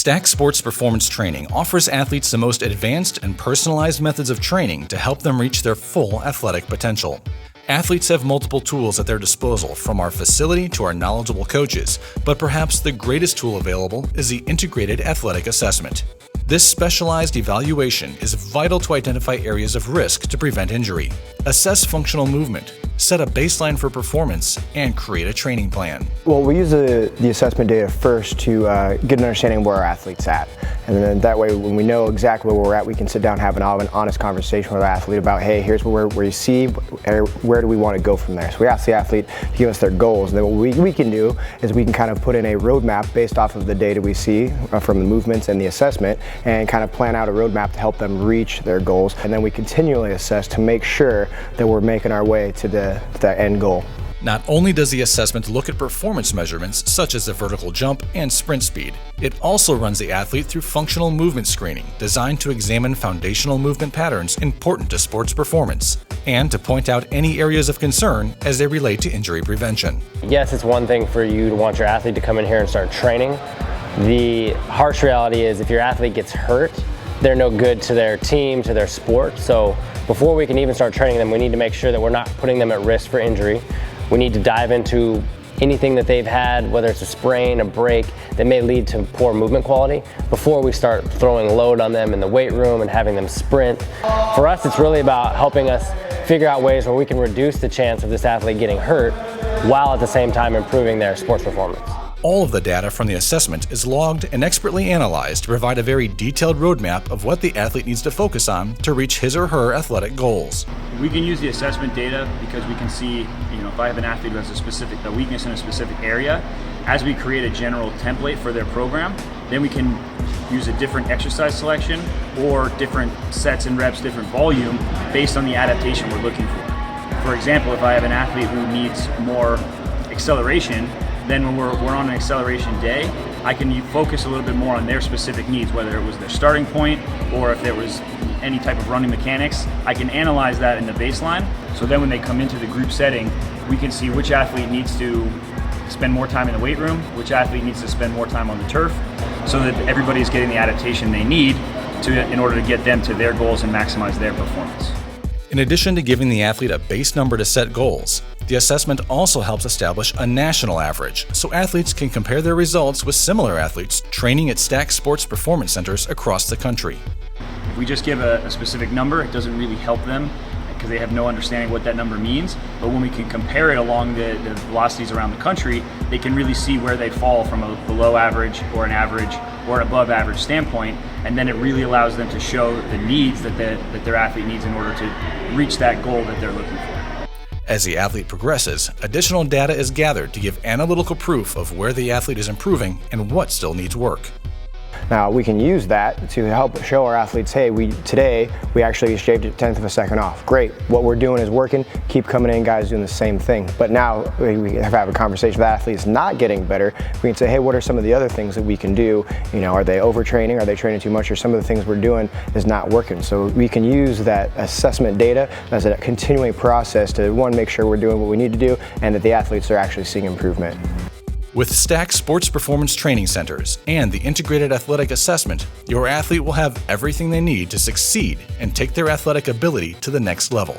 Stack Sports Performance Training offers athletes the most advanced and personalized methods of training to help them reach their full athletic potential. Athletes have multiple tools at their disposal, from our facility to our knowledgeable coaches, but perhaps the greatest tool available is the Integrated Athletic Assessment. This specialized evaluation is vital to identify areas of risk to prevent injury, assess functional movement, set a baseline for performance, and create a training plan. Well, we use the assessment data first to get an understanding of where our athlete's at. And then that way, when we know exactly where we're at, we can sit down and have an honest conversation with our athlete about, hey, here's where you see, where do we want to go from there? So we ask the athlete to give us their goals. And then what we can do is we can kind of put in a roadmap based off of the data we see from the movements and the assessment, and kind of plan out a roadmap to help them reach their goals. And then we continually assess to make sure that we're making our way to the end goal. Not only does the assessment look at performance measurements such as the vertical jump and sprint speed, it also runs the athlete through functional movement screening designed to examine foundational movement patterns important to sports performance and to point out any areas of concern as they relate to injury prevention. Yes, it's one thing for you to want your athlete to come in here and start training. The harsh reality is if your athlete gets hurt, they're no good to their team, to their sport. So before we can even start training them, we need to make sure that we're not putting them at risk for injury. We need to dive into anything that they've had, whether it's a sprain, a break, that may lead to poor movement quality before we start throwing load on them in the weight room and having them sprint. For us, it's really about helping us figure out ways where we can reduce the chance of this athlete getting hurt while at the same time improving their sports performance. All of the data from the assessment is logged and expertly analyzed to provide a very detailed roadmap of what the athlete needs to focus on to reach his or her athletic goals. We can use the assessment data because we can see, if I have an athlete who has a weakness in a specific area, as we create a general template for their program, then we can use a different exercise selection or different sets and reps, different volume based on the adaptation we're looking for. For example, if I have an athlete who needs more acceleration, then when we're on an acceleration day, I can focus a little bit more on their specific needs, whether it was their starting point or if there was any type of running mechanics. I can analyze that in the baseline, so then when they come into the group setting, we can see which athlete needs to spend more time in the weight room, which athlete needs to spend more time on the turf, so that everybody is getting the adaptation they need in order to get them to their goals and maximize their performance. In addition to giving the athlete a base number to set goals, the assessment also helps establish a national average so athletes can compare their results with similar athletes training at Stack Sports Performance Centers across the country. If we just give a specific number, it doesn't really help them because they have no understanding what that number means. But when we can compare it along the velocities around the country, they can really see where they fall from a below average or an average or above average standpoint, and then it really allows them to show the needs that their athlete needs in order to reach that goal that they're looking for. As the athlete progresses, additional data is gathered to give analytical proof of where the athlete is improving and what still needs work. Now we can use that to help show our athletes, hey, today we actually shaved a 1/10 of a second off. Great, what we're doing is working, keep coming in guys doing the same thing. But now we have a conversation with athletes not getting better. We can say, hey, what are some of the other things that we can do? Are they overtraining? Are they training too much? Or some of the things we're doing is not working. So we can use that assessment data as a continuing process to, one, make sure we're doing what we need to do and that the athletes are actually seeing improvement. With Stack Sports Performance Training Centers and the Integrated Athletic Assessment, your athlete will have everything they need to succeed and take their athletic ability to the next level.